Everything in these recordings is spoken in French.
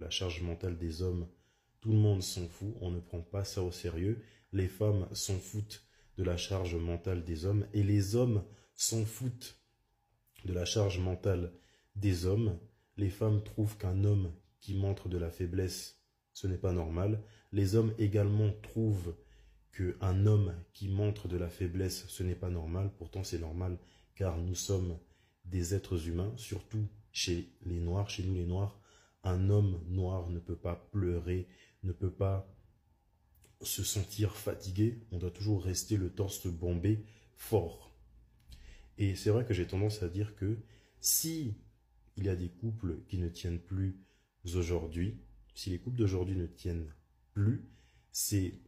la charge mentale des hommes, tout le monde s'en fout, on ne prend pas ça au sérieux. Les femmes s'en foutent de la charge mentale des hommes et les hommes s'en foutent de la charge mentale des hommes. Les femmes trouvent qu'un homme qui montre de la faiblesse, ce n'est pas normal. Les hommes également trouvent qu'un homme qui montre de la faiblesse, ce n'est pas normal. Pourtant, c'est normal car nous sommes des êtres humains, surtout chez les Noirs, chez nous les Noirs. Un homme noir ne peut pas pleurer, ne peut pas se sentir fatigué. On doit toujours rester le torse bombé, fort. Et c'est vrai que j'ai tendance à dire que si il y a des couples qui ne tiennent plus aujourd'hui, si les couples d'aujourd'hui ne tiennent plus, c'est,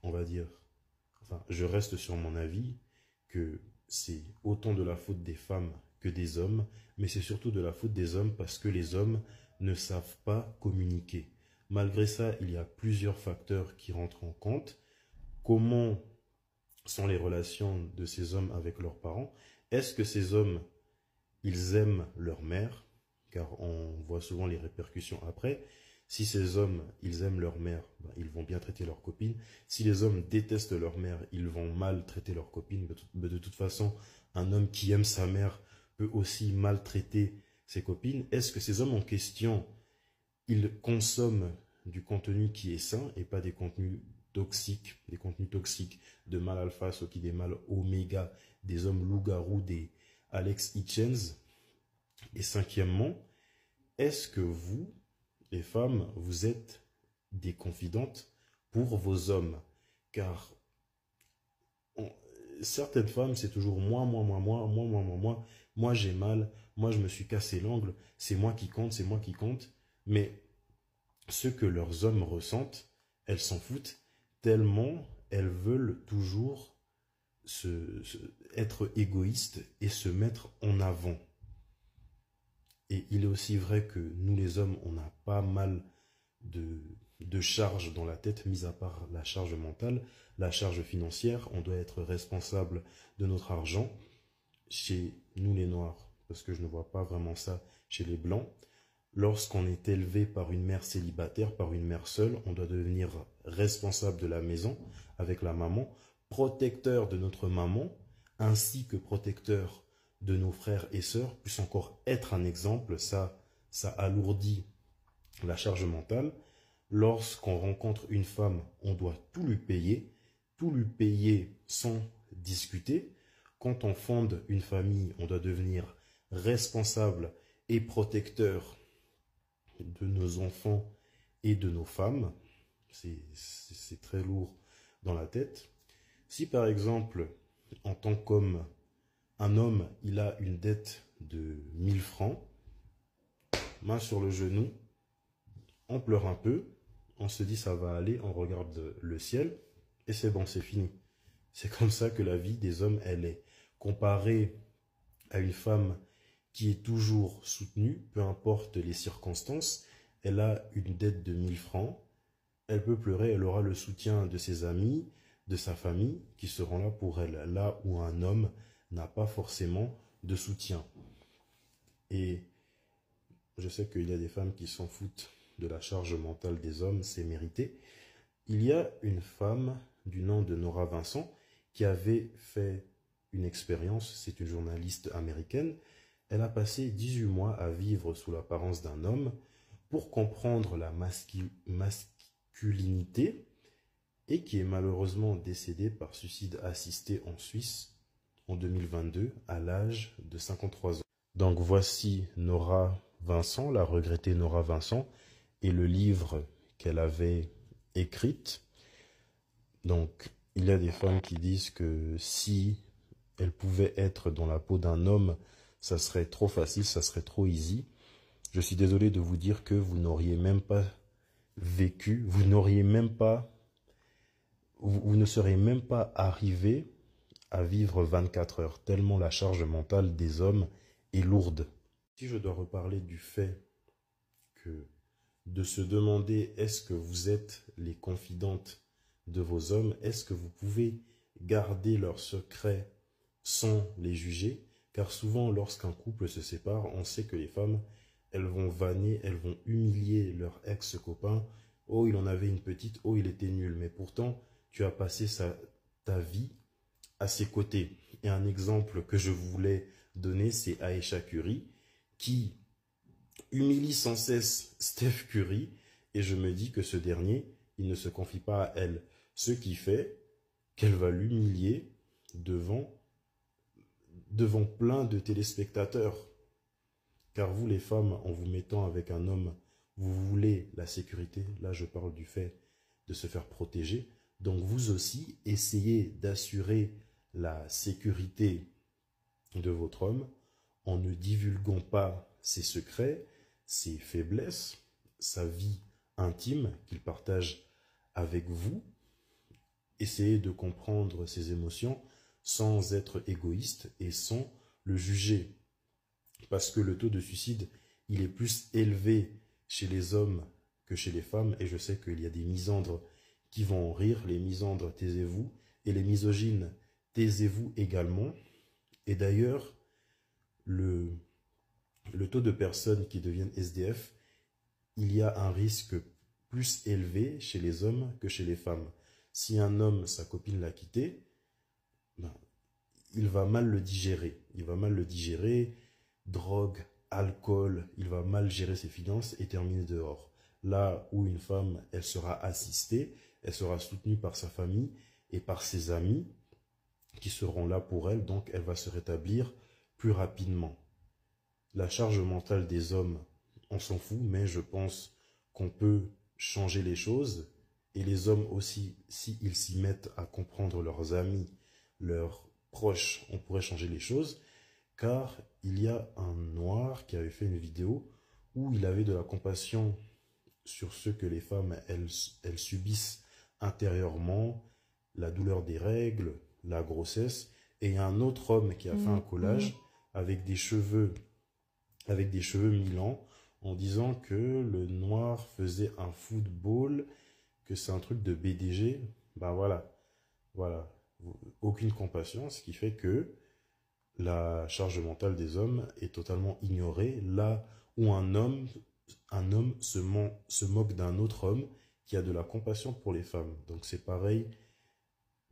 on va dire, enfin, je reste sur mon avis, que c'est autant de la faute des femmes que des hommes, mais c'est surtout de la faute des hommes parce que les hommes ne savent pas communiquer. Malgré ça, il y a plusieurs facteurs qui rentrent en compte. Comment sont les relations de ces hommes avec leurs parents? Est-ce que ces hommes, ils aiment leur mère? Car on voit souvent les répercussions après. Si ces hommes, ils aiment leur mère, ben, ils vont bien traiter leur copine. Si les hommes détestent leur mère, ils vont mal traiter leur copine. Mais de toute façon, un homme qui aime sa mère peut aussi maltraiter ses copines. Est-ce que ces hommes en question, ils consomment du contenu qui est sain et pas des contenus toxiques de mal alpha, ceux qui des mal oméga, des hommes loups-garous, des Alex Hitchens? Et cinquièmement, est-ce que vous, les femmes, vous êtes des confidentes pour vos hommes? Car certaines femmes, c'est toujours moi j'ai mal, moi je me suis cassé l'ongle, c'est moi qui compte, c'est moi qui compte. Mais ce que leurs hommes ressentent, elles s'en foutent tellement elles veulent toujours être égoïstes et se mettre en avant. Et il est aussi vrai que nous les hommes, on a pas mal de charges dans la tête, mis à part la charge mentale, la charge financière. On doit être responsable de notre argent chez nous les Noirs, parce que je ne vois pas vraiment ça chez les Blancs. Lorsqu'on est élevé par une mère célibataire, par une mère seule, on doit devenir responsable de la maison avec la maman, protecteur de notre maman, ainsi que protecteur de nos frères et sœurs, plus encore être un exemple. Ça alourdit la charge mentale. Lorsqu'on rencontre une femme, on doit tout lui payer sans discuter. Quand on fonde une famille, on doit devenir responsable et protecteur de nos enfants et de nos femmes. C'est très lourd dans la tête. Si par exemple, en tant qu'homme, un homme, il a une dette de 1000 francs, main sur le genou, on pleure un peu, on se dit ça va aller, on regarde le ciel, et c'est bon, c'est fini. C'est comme ça que la vie des hommes, elle est. Comparée à une femme qui est toujours soutenue, peu importe les circonstances, elle a une dette de 1000 francs, elle peut pleurer, elle aura le soutien de ses amis, de sa famille, qui seront là pour elle, là où un homme n'a pas forcément de soutien. Et je sais qu'il y a des femmes qui s'en foutent de la charge mentale des hommes, c'est mérité. Il y a une femme du nom de Nora Vincent qui avait fait une expérience, c'est une journaliste américaine. Elle a passé 18 mois à vivre sous l'apparence d'un homme pour comprendre la masculinité et qui est malheureusement décédée par suicide assisté en Suisse en 2022 à l'âge de 53 ans. Donc voici Nora Vincent, la regrettée Nora Vincent, et le livre qu'elle avait écrit. Donc il y a des femmes qui disent que si elles pouvaient être dans la peau d'un homme, ça serait trop facile, ça serait trop easy. Je suis désolé de vous dire que vous n'auriez même pas vécu, vous ne serez même pas arrivé à vivre 24 heures, tellement la charge mentale des hommes est lourde. Si je dois reparler du fait que de se demander est-ce que vous êtes les confidentes de vos hommes, est-ce que vous pouvez garder leurs secrets sans les juger? Car souvent, lorsqu'un couple se sépare, on sait que les femmes, elles vont vanner, elles vont humilier leur ex-copain. Oh, il en avait une petite, oh, il était nul. Mais pourtant, tu as passé ta vie à ses côtés. Et un exemple que je voulais donner, c'est Aisha Curry, qui humilie sans cesse Steph Curry, et je me dis que ce dernier, il ne se confie pas à elle. Ce qui fait qu'elle va l'humilier devant plein de téléspectateurs. Car vous, les femmes, en vous mettant avec un homme, vous voulez la sécurité. Là, je parle du fait de se faire protéger. Donc, vous aussi, essayez d'assurer la sécurité de votre homme en ne divulguant pas ses secrets, ses faiblesses, sa vie intime qu'il partage avec vous. Essayez de comprendre ses émotions sans être égoïste et sans le juger. Parce que le taux de suicide, il est plus élevé chez les hommes que chez les femmes. Et je sais qu'il y a des misandres qui vont en rire. Les misandres, taisez-vous. Et les misogynes, taisez-vous également. Et d'ailleurs, le taux de personnes qui deviennent SDF, il y a un risque plus élevé chez les hommes que chez les femmes. Si un homme, sa copine l'a quitté, ben, il va mal le digérer. Il va mal le digérer. Drogue, alcool, il va mal gérer ses finances et terminer dehors. Là où une femme, elle sera assistée, elle sera soutenue par sa famille et par ses amis qui seront là pour elle, donc elle va se rétablir plus rapidement. La charge mentale des hommes, on s'en fout, mais je pense qu'on peut changer les choses. Et les hommes aussi, s'ils s'y mettent à comprendre leurs amis, leurs proches, on pourrait changer les choses. Car il y a un noir qui avait fait une vidéo où il avait de la compassion sur ce que les femmes, elles subissent intérieurement, la douleur des règles, la grossesse. Et il y a un autre homme qui a fait un collage avec des cheveux mi-longs en disant que le noir faisait un football, que c'est un truc de BDG. Ben voilà, aucune compassion, ce qui fait que la charge mentale des hommes est totalement ignorée, là où un homme se moque d'un autre homme qui a de la compassion pour les femmes. Donc c'est pareil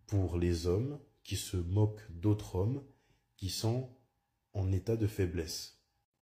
pour les hommes qui se moquent d'autres hommes qui sont en état de faiblesse.